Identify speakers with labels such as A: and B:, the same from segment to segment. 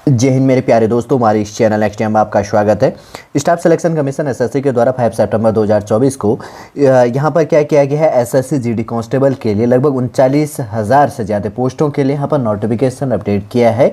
A: जय हिंद मेरे प्यारे दोस्तों, हमारे इस चैनल एक्सटीएम में आपका स्वागत है। स्टाफ सिलेक्शन कमीशन एसएससी के द्वारा 5 सितंबर 2024 को यहाँ पर क्या किया गया है, एसएससी जीडी कांस्टेबल के लिए लगभग 39,000 से ज़्यादा पोस्टों के लिए यहाँ पर नोटिफिकेशन अपडेट किया है।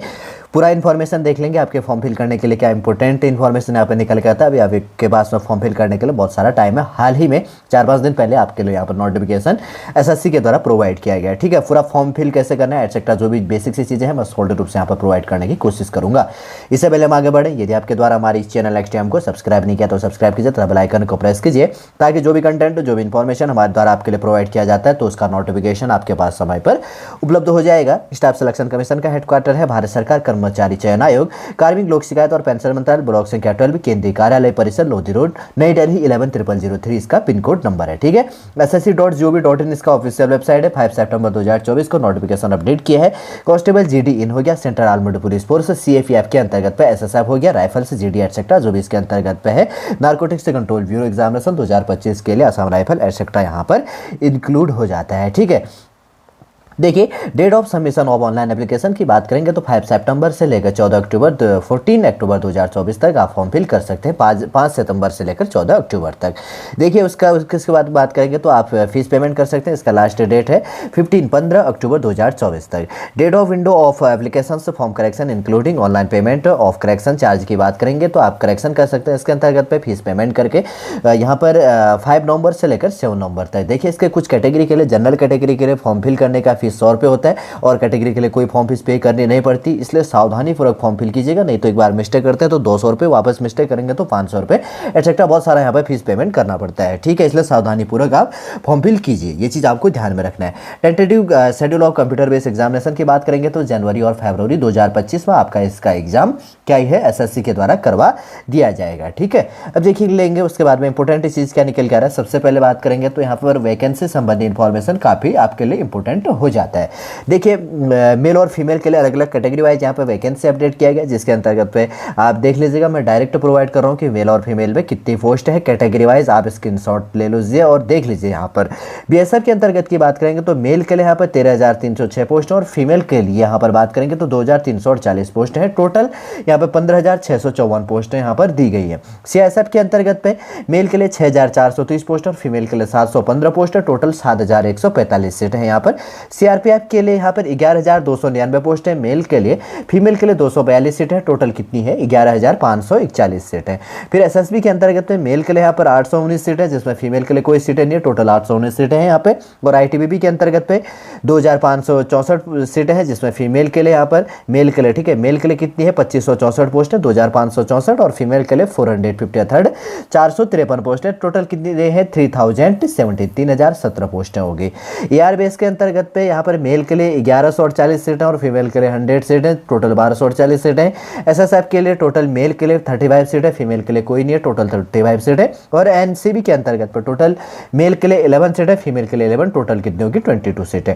A: पूरा इन्फॉर्मेशन देख लेंगे। आपके फॉर्म फिल करने के लिए क्या इंपॉर्टेंट इन्फॉर्मेशन यहाँ पर निकल के आता है। अभी आपके पास में फॉर्म फिल करने के लिए बहुत सारा टाइम है। हाल ही में 4-5 दिन पहले आपके लिए यहाँ पर नोटिफिकेशन एसएससी के द्वारा प्रोवाइड किया गया है। ठीक है, पूरा फॉर्म फिल कैसे करना है एटसेट्रा जो भी बेसिक सी चीज़ें हैं मैं सोल्ड रूप से यहाँ पर प्रोवाइड करने की कोशिश करूँगा। इससे पहले हम आगे बढ़ें, यदि आपके द्वारा हमारे इस चैनल एक्सटीएम को सब्सक्राइब नहीं किया तो सब्सक्राइब कीजिए तथा बेल आइकन को प्रेस कीजिए ताकि जो भी कंटेंट जो भी इन्फॉर्मेशन हमारे द्वारा आपके लिए प्रोवाइड किया जाता है तो उसका नोटिफिकेशन आपके पास समय पर उपलब्ध हो जाएगा। स्टाफ सिलेक्शन कमीशन का हेडक्वार्टर है भारत सरकार कर्मचारी चयन आयोग, कार्मिक लोक शिकायत और पेंशन मंत्रालय, ब्लॉक संख्या 12, केंद्रीय कार्यालय परिसर, लोधी रोड, नई दिल्ली 110003 इसका पिन कोड नंबर है। ठीक है, ssc.gov.in इसका ऑफिशियल वेबसाइट है। 5 सितंबर 2024 को नोटिफिकेशन अपडेट किया है। कांस्टेबल जीडी इन हो गया, central armed police force CFF के अंतर्गत पे एसएसएफ हो गया, राइफल्स जीडी एटसेट्रा जो भी इसके अंतर्गत पे है। नारकोटिक्स कंट्रोल ब्यूरो एग्जामिनेशन 2025 के लिए असम राइफल एटसेट्रा यहाँ पर इंक्लूड हो जाता है। ठीक है, देखिए date of submission of online application की बात करेंगे तो 5 सितंबर से लेकर 14 अक्टूबर 2024 तक आप फॉर्म फिल कर सकते हैं। 5 सितंबर से लेकर 14 अक्टूबर तक। देखिए उसके बाद बात करेंगे तो आप फीस पेमेंट कर सकते हैं। इसका लास्ट डेट है 15 अक्टूबर 2024 तक। Date of window of application form correction including online payment of correction charge की बात करेंगे तो आप करेक्शन कर सकते हैं इसके अंतर्गत पे फीस पेमेंट करके यहाँ पर 5 नवंबर से लेकर 7 नवंबर तक। देखिए इसके कुछ कैटेगरी के लिए, जनरल कैटेगरी के लिए फॉर्म फिल करने का फीस 100 रुपये होता है और कैटेगरी के लिए कोई फॉर्म फीस पे करनी नहीं पड़ती, इसलिए सावधानी पूर्वक फॉर्म फिल कीजिएगा, नहीं तो एक बार मिस्टेक करते हैं तो 200 रुपये, वापस मिस्टेक करेंगे तो 500 रुपये एटसेट्रा बहुत सारा यहाँ पर फीस पेमेंट करना पड़ता है। ठीक है, इसलिए सावधानी पूर्वक आप फॉर्म फिल कीजिए, ये चीज़ आपको ध्यान में रखना है। Tentative schedule of computer based examination की बात करेंगे तो जनवरी और फरवरी 2025 में आपका इसका एग्जाम क्या है एसएससी के द्वारा करवा दिया जाएगा। ठीक है, अब देखिए लेंगे उसके बाद में इंपॉर्टेंट चीज़ क्या निकल के आ रहा है। सबसे पहले बात करेंगे तो यहाँ पर वैकेंसी संबंधी इंफॉर्मेशन काफ़ी आपके लिए इंपॉर्टेंट हो जाता है। देखिए मेल और फीमेल के लिए अलग अलग कैटेगरी वाइज यहाँ पे वैकेंसी अपडेट किया गया, जिसके अंतर्गत पे आप देख लीजिएगा। मैं डायरेक्ट प्रोवाइड कर रहा हूँ कि मेल और फीमेल में कितनी पोस्ट है, कैटेगरी वाइज आप स्क्रीनशॉट ले लीजिए और देख लीजिए। यहाँ पर बीएसएफ के अंतर्गत की बात करेंगे तो मेल के लिए यहाँ पर 13,306 पोस्ट और फीमेल के लिए यहाँ पर बात करेंगे तो 2,348 पोस्ट है। टोटल यहाँ पर 15,654 पोस्ट यहाँ पर दी गई है। सीआईएसएफ के अंतर्गत पे मेल के लिए 6,430 पोस्ट और फीमेल के लिए 715 पोस्ट है। टोटल 7,145 सीट है यहाँ पर। सीआरपीएफ के लिए यहाँ पर 11,299 पोस्ट है मेल के लिए, फीमेल के लिए 242 सीट है। टोटल कितनी है 11,541 सीट है। फिर एसएसबी के अंतर्गत में मेल के लिए यहाँ पर 819 सीट है, जिसमें फीमेल के लिए कोई सीटें नहीं है। टोटल 819 सीटें हैं यहाँ पे। और आईटीबीपी के अंतर्गत पे 2,564 सीटें हैं, जिसमें फीमेल के लिए यहाँ पर, मेल के लिए ठीक है, मेल के लिए कितनी है 2,564 पोस्ट है 2,564 और फीमेल के लिए 453 453 पोस्ट है। टोटल कितनी है 3,070 3,017 पोस्टें होगी। एआर बेस के अंतर्गत पे यहाँ पर मेल के लिए 1148 सीटें और फीमेल के लिए 100 सीटें, टोटल 1248 सीटें। एसएसएफ के लिए टोटल मेल के लिए 35 सीटें, फीमेल के लिए कोई नहीं है, टोटल 35 सीटें। और एनसीबी के अंतर्गत पर टोटल मेल के लिए 11 सीटें, फीमेल के लिए 11, टोटल कितनी होगी 22 सीटें।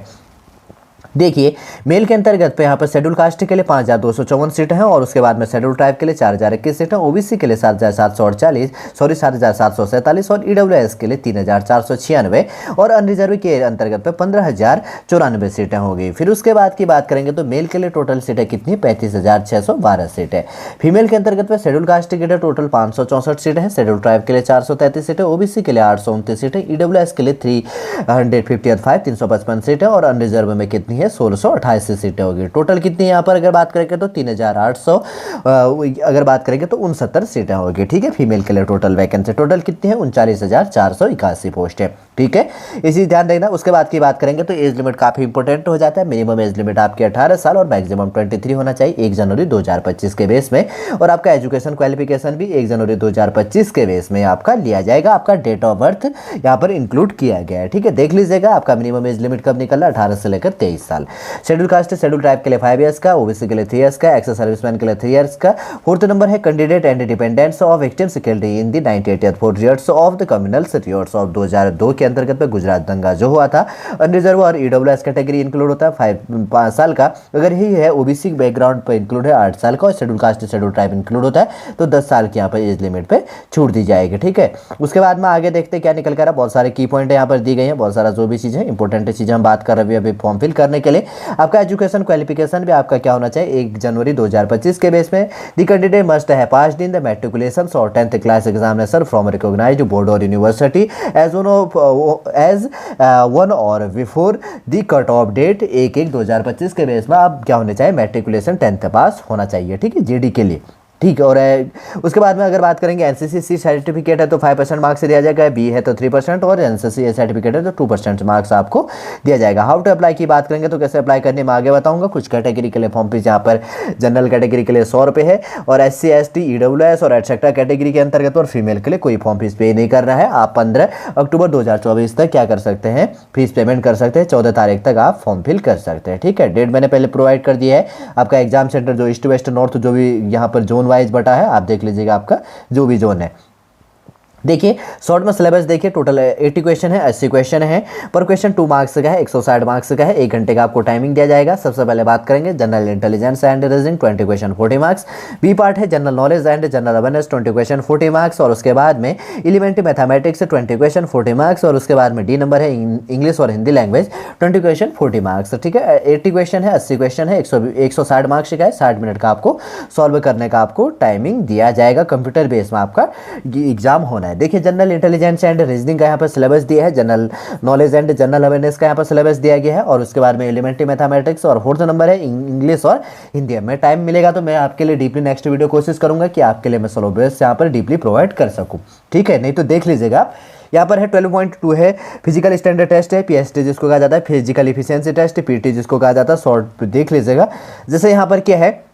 A: देखिए मेल के अंतर्गत पे यहाँ पर शेड्यूल कास्ट के लिए 5,254 सीटें हैं और उसके बाद में शेड्यूल ट्राइब के लिए 4,021 सीटें, ओबीसी के लिए 7,747 और ईडब्ल्यूएस के लिए 3,496 और अनरिजर्व के अंतर्गत पे 15,094 सीटें होगी। फिर उसके बाद की बात करेंगे तो मेल के लिए टोटल सीटें कितनी 35,612 सीटें। फीमेल के अंतर्गत पे शेड्यूल कास्ट के लिए टोटल 564 सीटें हैं, शेड्यूल ट्राइब के लिए 433 सीटें, ओबीसी के लिए 829 सीटें, ईडब्ल्यूएस के लिए 355 सीटें और अनरिजर्व में कितनी है 1628 सीटें होगी। टोटल कितनी यहाँ पर अगर बात करेंगे तो 3,800 अगर बात करेंगे तो 69 सीटें होगी। ठीक है, फीमेल के लिए टोटल वैकेंसी टोटल कितनी है 39,481 पोस्ट है। ठीक है, इसी ध्यान रखना। उसके बाद की बात करेंगे तो एज लिमिट काफ़ी इंपॉर्टेंट हो जाता है। मिनिमम एज लिमिट आपकी 18 साल और मैक्सिमम 23 होना चाहिए 1 जनवरी 2025 के बेस में। और आपका एजुकेशन क्वालिफिकेशन भी 1 जनवरी 2025 के बेस में आपका लिया जाएगा। आपका डेट ऑफ बर्थ यहाँ पर इंक्लूड किया गया है। ठीक है, देख लीजिएगा आपका मिनिमम एज लिमिट कब निकल रहा है 18 से लेकर 23 साल। शेड्यूल कास्ट शेड्यूल ट्राइब के लिए 5 ईयर्स का, ओबीसी के लिए 3 ईयर्स का, एक्स सर्विसमैन के लिए 3 ईयर्स का। 4th नंबर है candidate and dependents of victim security in the 98th years of the communal rewards of 2002 के अंतर्गत पे गुजरात दंगा जो हुआ था। अनरिजर्व और ईडब्ल्यूएस कैटेगरी इंक्लूड होता है 5 साल का। अगर ही है ओबीसी बैकग्राउंड पर इंक्लूड है 8 साल का और schedule caste schedule tribe include होता है तो 10 साल की यहाँ पर एज लिमिट पे छूट दी जाएगी। ठीक है, उसके बाद में आगे देखते क्या निकल कर रहा है। बहुत सारे की पॉइंट यहाँ पर दी गई हैं, बहुत सारा जो भी चीज़ें इंपॉर्टेंट चीज़ें हम बात कर रहे हैं अभी फॉर्म फिल करने होने के लिए आपका एजुकेशन क्वालिफिकेशन भी आपका क्या होना चाहिए, 1 जनवरी 2025 के बेस में द कैंडिडेट मस्ट है पास्ड इन द मैट्रिकुलेशन और 10th class examination from recognised board और यूनिवर्सिटी एज वन और before the cut off date 1/1/2025 के बेस में आप क्या होने चाहिए, मैट्रिकुलेशन 10th पास होना चाहिए, ठीक है, जीडी के लिए, ठीक है। और उसके बाद में अगर बात करेंगे एनसीसी सी सर्टिफिकेट है तो 5% मार्क्स दिया जाएगा, बी है तो 3% और एनसीसी ए सर्टिफिकेट है तो 2% मार्क्स आपको दिया जाएगा। हाउ टू अप्लाई की बात करेंगे तो कैसे अप्लाई करने में आगे बताऊंगा। कुछ कैटेगरी के लिए फॉर्म फीस यहाँ पर जनरल कैटेगरी के लिए 100 रुपये है और SC ST EWS और एटसेट्रा कैटेगरी के अंतर्गत और फीमेल के लिए कोई फॉर्म फीस पे नहीं करना है। आप 15 अक्टूबर 2024 तक क्या कर सकते हैं, फीस पेमेंट कर सकते हैं, 14 तारीख तक आप फॉर्म फिल कर सकते हैं, ठीक है। डेट मैंने पहले प्रोवाइड कर दिया है। आपका एग्जाम सेंटर जो ईस्ट वेस्ट नॉर्थ जो भी यहाँ पर जोन वाइज बटा है आप देख लीजिएगा आपका जो भी जोन है। देखिए शॉर्ट में सिलेबस देखिए, टोटल 80 क्वेश्चन है, 80 क्वेश्चन है, पर क्वेश्चन 2 मार्क्स का है, 160 मार्क्स का है, 1 घंटे का आपको टाइमिंग दिया जाएगा। सबसे पहले बात करेंगे general intelligence and reasoning 20 question 40 marks, B part है general knowledge and general awareness 20 question 40 marks और उसके बाद में एलिमेंट्री मैथमेटिक्स 20 क्वेश्चन 40 मार्क्स और उसके बाद में डी नंबर है इंग्लिश और हिंदी लैंग्वेज 20 क्वेश्चन 40 मार्क्स, ठीक है। 80 क्वेश्चन है, 80 क्वेश्चन है, 160 मार्क्स का है, 60 मिनट का आपको सॉल्व करने का आपको टाइमिंग दिया जाएगा। कंप्यूटर बेस में आपका एग्जाम होना है। देखिए जनरल इंटेलिजेंस एंड रीजनिंग का यहाँ पर सिलेबस दिया है, general knowledge and general awareness का यहाँ पर सिलेबस दिया गया है और उसके बाद में एलिमेंट्री मैथमेटिक्स और 4th नंबर है इंग्लिश और हिंदी में। टाइम मिलेगा तो मैं आपके लिए डीपली नेक्स्ट वीडियो कोशिश करूंगा कि आपके लिए मैं सिलेबस यहाँ पर डीपली प्रोवाइड कर सकूँ, ठीक है। नहीं तो देख लीजिएगा आप यहाँ पर है 12.2 है फिजिकल स्टैंडर्ड टेस्ट है, PST जिसको कहा जाता है फिजिकल इफिशियंसी टेस्ट, PT जिसको कहा जाता है शॉर्ट देख लीजिएगा। जैसे यहाँ पर क्या है,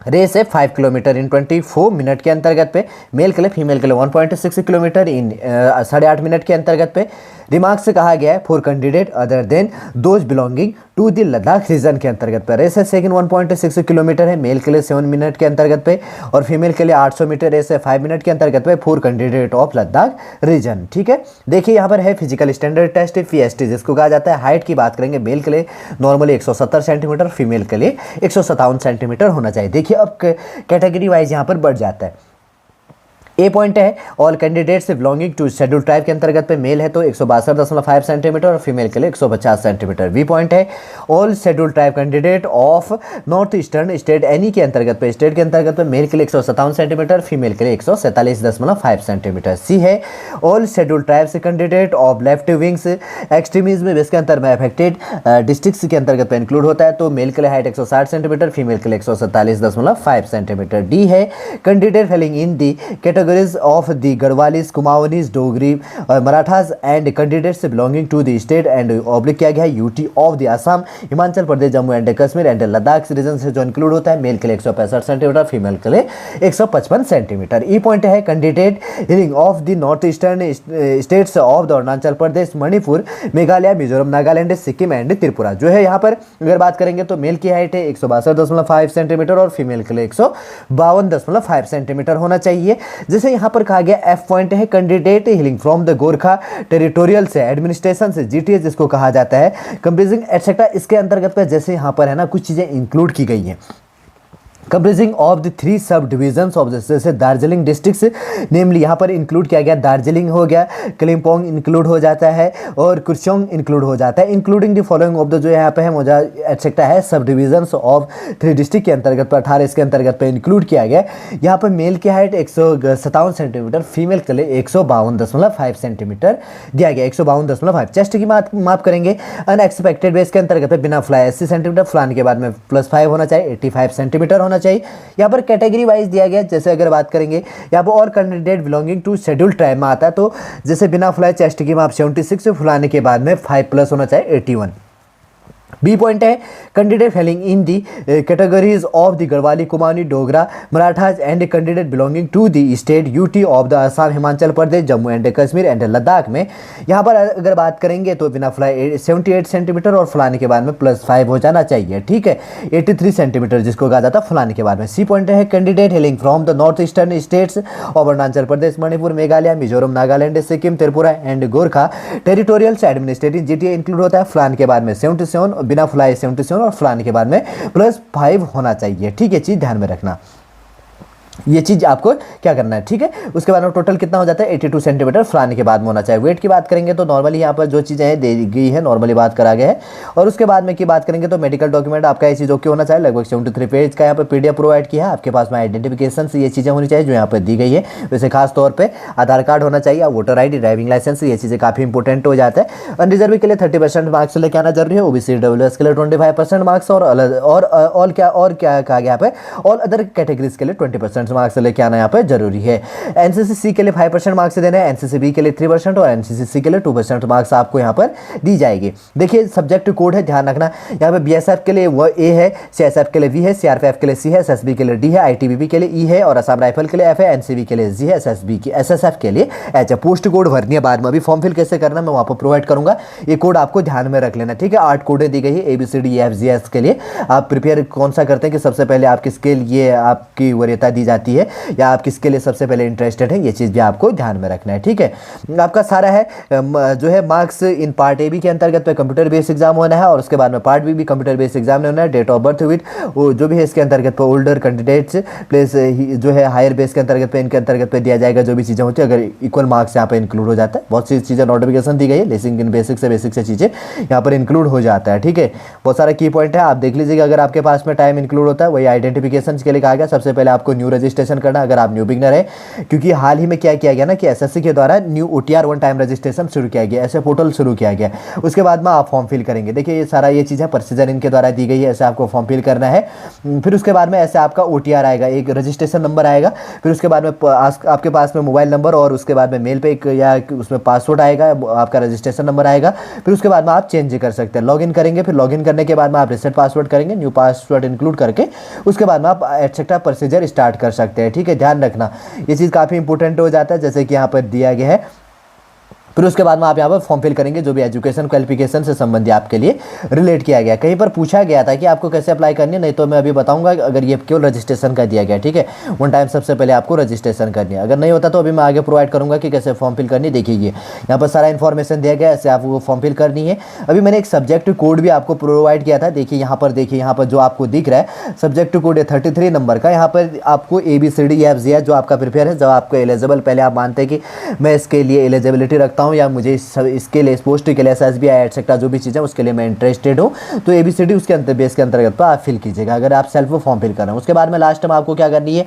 A: रेस है 5 किलोमीटर इन 24 मिनट के अंतर्गत पे, मेल के लिए फीमेल के लिए 1.6 किलोमीटर इन 8.5 मिनट के अंतर्गत पे। रिमार्क से कहा गया है for candidate other than those belonging to the Ladakh region के अंतर्गत पे। रेस है सेकंड 1.6 किलोमीटर है, मेल के लिए 7 मिनट के अंतर्गत पे और फीमेल के लिए 800 मीटर रेस है 5 मिनट के अंतर्गत पे for candidate of Ladakh region, ठीक है। देखिए यहाँ पर है फिजिकल स्टैंडर्ड टेस्ट PST जिसको कहा जाता है। हाइट की बात करेंगे मेल के लिए नॉर्मली 170 सेंटीमीटर, फीमेल के लिए 157 सेंटीमीटर होना चाहिए। देखिए अब कैटेगरी वाइज यहाँ पर बढ़ जाता है। ए पॉइंट है all candidates belonging to schedule tribe के अंतर्गत पे, मेल है तो 162.5 सेंटीमीटर और फीमेल के लिए 150 सेंटीमीटर। बी पॉइंट है all schedule tribe candidate of north eastern state any के अंतर्गत पे, स्टेट के अंतर्गत पे मेल के लिए 157 सेंटीमीटर, फीमेल के लिए 147.5 सेंटीमीटर। सी है all schedule tribes candidate of left wings extremism इसके अंतर में अफेक्टेड डिस्ट्रिक्ट्स के अंतर्गत पे इंक्लूड होता है तो मेल के लिए हाइट 160 सेंटीमीटर, फीमेल के लिए 147.5 सेंटीमीटर। डी है candidate failing in the categories of the Garhwalis, Kumaonis, Dogri और Marathas and candidates belonging to the state and oblique किया गया है UT of the Assam, Himachal Pradesh, Jammu and Kashmir and Ladakh region से जो include होता है। मेल के लिए 165 सेंटीमीटर, फीमेल के लिए 155 सेंटीमीटर। ई पॉइंट है candidate healing of the north eastern states of the Arunachal Pradesh, Manipur, Meghalaya, Mizoram, Nagaland, Sikkim and Tripura. जो है यहाँ पर अगर बात करेंगे तो मेल की हाइट है 162.5 सेंटीमीटर और फीमेल के लिए 152.5 सेंटीमीटर होना चाहिए। जैसे यहाँ पर कहा गया एफ पॉइंट है candidate healing from the Gorkha territorial से, एडमिनिस्ट्रेशन से, GTS जिसको कहा जाता है, कंप्रेसिंग एटसेट्रा इसके अंतर्गत पे जैसे यहाँ पर है ना कुछ चीजें इंक्लूड की गई हैं। कंप्रेसिंग ऑफ द 3 सब डिविजन्स ऑफ जैसे दार्जिलिंग डिस्ट्रिक्ट नेमली यहाँ पर इंक्लूड किया गया, दार्जिलिंग हो गया, कलिम्पोंग इंक्लूड हो जाता है और कुर्चोंग इंक्लूड हो जाता है। Including the following of the जो यहाँ पे है मुझे एटसेट्रा है सब डिविजन्स ऑफ 3 डिस्ट्रिक्ट के अंतर्गत पर 18 इसके अंतर्गत पे इंक्लूड किया गया। यहाँ पर मेल की हाइट 157 सेंटीमीटर, फीमेल के लिए 152.5 सेंटीमीटर दिया गया, 152.5। चेस्ट की माप करेंगे अनएक्सपेक्टेड बेस के अंतर्गत बिना फ्लाई 80 सेंटीमीटर, फलाने के बाद में +5 होना चाहिए, 85 सेंटीमीटर होना चाहिए। यहाँ पर कैटेगरी वाइज दिया गया। जैसे अगर बात करेंगे यहाँ पर और candidate belonging to schedule tribe में आता है तो जैसे बिना फ्लाई चेस्ट की माप 76, फुलाने के बाद में 5+ होना चाहिए 81। बी पॉइंट है candidate failing in the categories of the Garhwali, Kumaoni, Dogra, Marathas and candidate belonging to the state UT of the Assam, Himachal Pradesh, Jammu and Kashmir and Ladakh में। यहाँ पर अगर बात करेंगे तो बिना फ्लाई 78 सेंटीमीटर और फलाने के बाद में +5 हो जाना चाहिए, ठीक है, 83 सेंटीमीटर जिसको कहा जाता है फलाने के बाद में। सी पॉइंट है candidate hailing from the north eastern states of Arunachal Pradesh, Manipur, Meghalaya, Mizoram, Nagaland, Sikkim, Tripura and Gorkha territorial से एडमिनिस्ट्रेटिव GTA इंक्लूड होता है। फलाने के बाद में 77, बिना फ्लाई 77 और फलाने के बाद में +5 होना चाहिए, ठीक है, चीज ध्यान में रखना। ये चीज़ आपको क्या करना है, ठीक है। उसके बाद में टोटल कितना हो जाता है 82 सेंटीमीटर फलाने के बाद में होना चाहिए। वेट की बात करेंगे तो नॉर्मली यहाँ पर जो चीज़ें हैं दे गई है, नॉर्मली बात करा गया है। और उसके बाद में की बात करेंगे तो मेडिकल डॉक्यूमेंट आपका ये चीज़ ओके होना चाहिए, लगभग 73 पेज का यहाँ पर PDF प्रोवाइड किया है। आपके पास में आइडेंटिफिकेशन से ये चीज़ें होनी चाहिए जो यहाँ पर दी गई है। वैसे खास तौर पर आधार कार्ड होना चाहिए, वोटर ID, ड्राइविंग लाइसेंस, ये चीज़ें काफ़ी इंपॉर्टेंट हो जाता है। अनरिजर्व के लिए 30% मार्क्स लेके आना जरूरी है। OBC WS के लिए 25% मार्क्स और ऑल क्या कहा गया यहाँ पे, ऑल अदर कैटेगरीज के लिए 20% मार्क्स लेके आना यहाँ पे जरूरी है। NCC के लिए 5% मार्क्स देने हैं, NCC B के लिए 3% और NCC C के लिए 2% मार्क्स आपको यहाँ पर दी जाएगी। देखिए सब्जेक्ट कोड है, ध्यान रखना यहाँ पे BSF के लिए वो A है, CSF के लिए V है, CRPF के लिए C है, SSB के लिए D है, ITBP के लिए E है और असम राइफल के लिए F है, NCV के लिए G है, SSF के लिए H है। पोस्ट कोड भरनी है बाद में, अभी फॉर्म फिल कैसे करना मैं वहाँ पर प्रोवाइड करूंगा, ये कोड आपको ध्यान में रख लेना, ठीक है। 8 कोडें दी गई है ABCDEFGH के लिए। आप प्रिपेयर कौन सा करते हैं कि सबसे पहले आप किसके लिए आपकी वरीयता दी जाती है या आप किसके लिए सबसे पहले इंटरेस्टेड है, ये चीज़ भी आपको ध्यान में रखना है, ठीक है। आपका सारा है जो है मार्क्स इन पार्ट AB के अंतर्गत पे कंप्यूटर बेस्ड एग्जाम होना है और उसके बाद में पार्ट B भी कंप्यूटर बेस्ड एग्जाम होना है। डेट ऑफ बर्थ विथ जो भी है इसके अंतर्गत पे ओल्डर कैंडिडेट्स प्लस जो है हायर बेस के अंतर्गत पे इनके अंतर्गत पे दिया जाएगा जो भी चीज़ें होती है, अगर इक्वल मार्क्स यहाँ पे इंक्लूड हो जाता है। बहुत सी चीज़ें नोटिफिकेशन दी गई है, लेकिन इन बेसिक से चीज़ें यहाँ पर इंक्लूड हो जाता है, ठीक है। बहुत सारा की पॉइंट है, आप देख लीजिएगा अगर आपके पास में टाइम इंक्लूड होता है। वही आइडेंटिफिकेशन के लिए कहा गया सबसे पहले आपको न्यू रजिस्ट्रेशन करना अगर आप न्यू बिगनर है, क्योंकि हाल ही में क्या किया गया ना कि SSC के द्वारा न्यू OTR 1 टाइम रजिस्ट्रेशन शुरू किया गया, ऐसे पोर्टल शुरू किया गया। उसके बाद में आप फॉर्म फिल करेंगे, देखिए ये सारा ये चीज़ें प्रोसीजर इनके द्वारा दी गई है, ऐसे आपको फॉर्म फिल करना है। फिर उसके बाद में ऐसे आपका OTR आएगा, एक रजिस्ट्रेशन नंबर आएगा, फिर उसके बाद में आपके पास में मोबाइल नंबर और उसके बाद में मेल पे एक या उसमें पासवर्ड आएगा, आपका रजिस्ट्रेशन नंबर आएगा। फिर उसके बाद में आप चेंज कर सकते हैं, लॉगिन करेंगे, फिर लॉगिन करने के बाद में आप रिसेट पासवर्ड करेंगे, न्यू पासवर्ड इंक्लूड करके उसके बाद में आप एटसेट्रा प्रोसीजर स्टार्ट कर सकते हैं, ठीक है। ध्यान रखना ये चीज़ काफ़ी इंपॉर्टेंट हो जाता है, जैसे कि यहाँ पर दिया गया है। फिर उसके बाद में आप यहाँ पर फॉर्म फिल करेंगे जो भी एजुकेशन क्वालिफिकेशन से संबंधित आपके लिए रिलेट किया गया। कहीं पर पूछा गया था कि आपको कैसे अप्लाई करनी है, नहीं तो मैं अभी बताऊंगा अगर ये केवल रजिस्ट्रेशन का दिया गया, ठीक है। 1 टाइम सबसे पहले आपको रजिस्ट्रेशन करनी है, अगर नहीं होता तो अभी मैं आगे प्रोवाइड करूंगा कि कैसे फॉर्म फिल करनी। देखिए यहाँ पर सारा इन्फॉर्मेशन दिया गया, ऐसे आपको फॉर्म फिल करनी है। अभी मैंने एक सब्जेक्ट कोड भी आपको प्रोवाइड किया था, देखिए यहाँ पर जो आपको दिख रहा है सब्जेक्ट कोड है 33 नंबर का। यहाँ पर आपको ABCDEFGH जो आपका प्रिपेयर है, जब आपको एलिजिबल पहले आप मानते हैं कि मैं इसके लिए एलिजिबिलिटी रखता हूँ या मुझे इसके लिए पोस्ट के लिए SSB एटसेट्रा जो भी चीज़ें उसके लिए मैं इंटरेस्टेड हूँ, तो ABCD उसके बेस के अंतर्गत पर आप फिल कीजिएगा अगर आप सेल्फ फॉर्म फिल कर रहे हैं। उसके बाद में लास्ट में आपको क्या करनी है,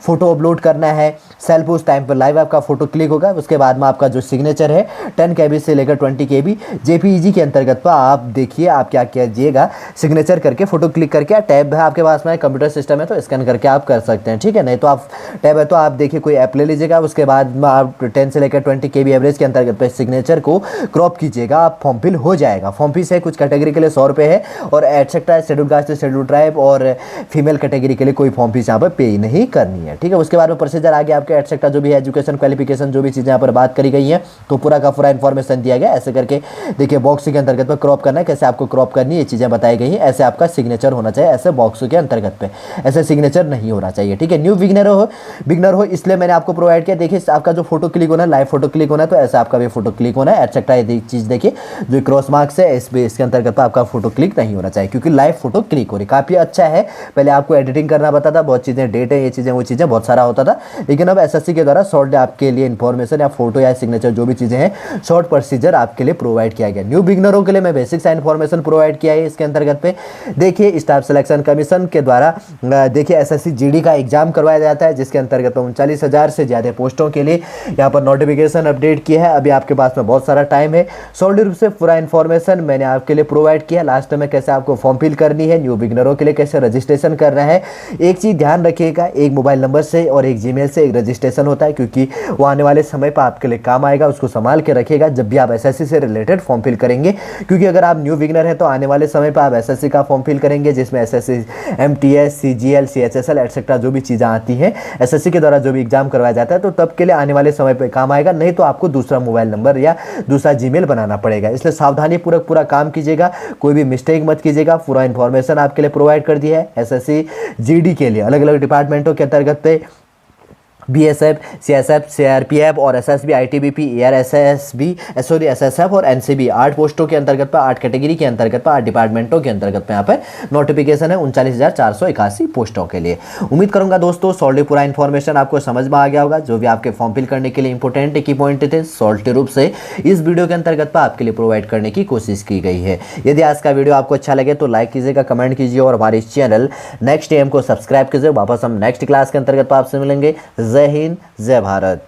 A: फोटो अपलोड करना है सेल्फ, उस टाइम पर लाइव आपका फोटो क्लिक होगा। उसके बाद में आपका जो सिग्नेचर है 10 KB से लेकर 20 KB JPEG के अंतर्गत पर आप देखिए आप क्या कीजिएगा, सिग्नेचर करके फोटो क्लिक करके टैब है आपके पास में, कंप्यूटर सिस्टम है तो स्कैन करके आप कर सकते हैं, ठीक है। नहीं तो आप टैब है तो आप देखिए कोई ऐप ले लीजिएगा, उसके बाद में आप 10 से लेकर 20 KB एवरेज के अंतर्गत पर सिग्नेचर को क्रॉप कीजिएगा, आप फॉर्म फिल हो जाएगा। फॉर्म फीस है कुछ कैटेगरी के लिए 100 रुपये है और etcetera schedule caste schedule tribe और फीमेल कैटेगरी के लिए कोई फॉर्म फीस यहाँ पर पे नहीं करनी है, ठीक है। उसके बाद में प्रोसीजर आगे आपके एटसेट्रा जो भी है एजुकेशन क्वालिफिकेशन जो भी चीज़ें यहाँ पर बात करी गई हैं तो पूरा का पूरा इन्फॉर्मेशन दिया गया। ऐसे करके देखिए बॉक्स के अंतर्गत पर क्रॉप करना है, कैसे आपको क्रॉप करनी है ये चीज़ें बताई गई हैं। ऐसे आपका सिग्नेचर होना चाहिए, ऐसे बॉक्स के अंतर्गत पे ऐसे सिग्नेचर नहीं होना चाहिए, ठीक है। न्यू बिगनर हो इसलिए मैंने आपको प्रोवाइड किया। देखिए आपका जो फोटो क्लिक होना है, लाइव फोटो क्लिक होना है, तो ऐसा आपका भी फोटो क्लिक होना है। एटसेट्रा ये चीज़ देखिए जो क्रॉस मार्क्स है इसके अंतर्गत आपका फोटो क्लिक नहीं होना चाहिए क्योंकि लाइव फोटो क्लिक हो रही। काफ़ी अच्छा है, पहले आपको एडिटिंग करना पड़ता था, बहुत चीज़ें डेट है ये चीज़ें वो चीज़ें बहुत सारा होता था, लेकिन अब SSC के द्वारा शॉर्ट आपके लिए इन्फॉर्मेशन या फोटो या सिग्नेचर जो भी चीज़ें हैं शॉर्ट प्रोसीजर आपके लिए प्रोवाइड किया गया। न्यू बिगनरों के लिए मैं बेसिक सा इन्फॉर्मेशन प्रोवाइड किया है। इसके अंतर्गत पे देखिए स्टाफ सिलेक्शन कमीशन के द्वारा देखिए SSC GD का एग्जाम करवाया जाता है जिसके अंतर्गत 39,000 से ज़्यादा पोस्टों के लिए यहाँ पर नोटिफिकेशन अपडेट किया है। अभी आपके पास में बहुत सारा टाइम है, सॉलिड रूप से पूरा इन्फॉर्मेशन मैंने आपके लिए प्रोवाइड किया। लास्ट में कैसे आपको फॉर्म फिल करनी है, न्यू बिगनरों के लिए कैसे रजिस्ट्रेशन करना है। एक चीज़ ध्यान रखिएगा, एक मोबाइल नंबर से और एक जीमेल से एक रजिस्ट्रेशन होता है क्योंकि वो आने वाले समय पर आपके लिए काम आएगा, उसको संभाल के रखिएगा जब भी आप SSC से रिलेटेड फॉर्म फिल करेंगे। क्योंकि अगर आप न्यू बिगनर हैं तो आने वाले समय पर आप SSC का फॉर्म फिल करेंगे जिसमें SSC MTS CGL CHSL etcetera जो भी चीज़ें आती हैं SSC के द्वारा जो भी एग्जाम करवाया जाता है तो तब के लिए आने वाले समय पर काम आएगा, नहीं तो आपको दूसरा मोबाइल नंबर या दूसरा जीमेल बनाना पड़ेगा। इसलिए सावधानी पूर्वक पूरा काम कीजिएगा, कोई भी मिस्टेक मत कीजिएगा। पूरा इन्फॉर्मेशन आपके लिए प्रोवाइड कर दिया है। SSC GD के लिए अलग अलग डिपार्टमेंटों के अंतर्गत पे बीएसएफ, सीएसएफ, सीआरपीएफ और SSB, ITBP, air SSB, sorry SSF और एनसीबी 8 पोस्टों के अंतर्गत पर 8 कैटेगरी के अंतर्गत पर 8 डिपार्टमेंटों के अंतर्गत पे यहाँ पर नोटिफिकेशन है 39,481 पोस्टों के लिए। उम्मीद करूंगा दोस्तों सॉल्टी पूरा इन्फॉर्मेशन आपको समझ में आ गया होगा। जो भी आपके फॉर्म फिल करने के लिए इंपॉर्टेंट की पॉइंट थे सॉल्टी रूप से इस वीडियो के अंतर्गत पर आपके लिए प्रोवाइड करने की कोशिश की गई है। यदि आज का वीडियो आपको अच्छा लगे तो लाइक कीजिएगा, कमेंट कीजिए और हमारे इस चैनल नेक्स्ट एम को सब्सक्राइब कीजिए। वापस हम नेक्स्ट क्लास के अंतर्गत आपसे मिलेंगे। जय हिंद, जय भारत।